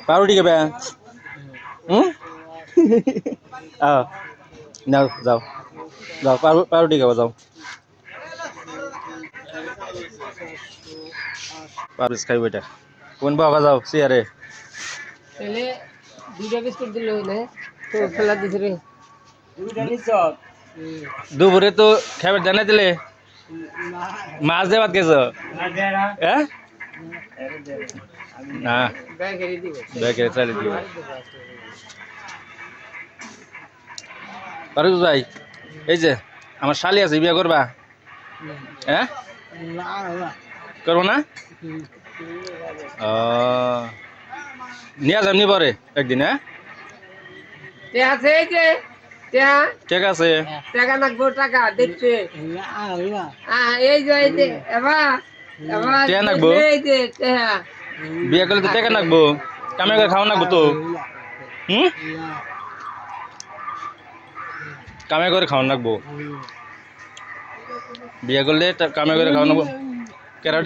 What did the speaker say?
পাউরুটি খাবে? হুম? নাও যাও যাও পাউরুটি খাবো যাও। পাউরুটি খাইব এটা কোন বাবা যাও চেয়ারে। তাহলে দুইটা বিস্কুট দিলে হইলে তো ফেলা দিছে রে। দুপুরে তো খাবার জানা দিলে মাছ দিয়ে ভাত খেয়েছ? হ্যাঁ না ব্যাগেরই দিব ব্যাগে চালিয়ে দিব। পারু ভাই এই যে আমার শালি আছে বিয়ে করবা? হ্যাঁ করবো না? ও নিয়ে যাবনি পরে একদিন। হ্যাঁ আছে এই যে ঠিক আছে। টাকা লাগবো টাকা দেখছে এই যে এবার এবার টেয়া নাকবো এই যে টাকা বিয়ে করলে তো টাকা নাকবো কামে করে খাওয়া নাকবো তো। হুম কামে করে খাওয়া নাকবো বিয়ে করলে কামে করে খাওয়া নাকবো কেন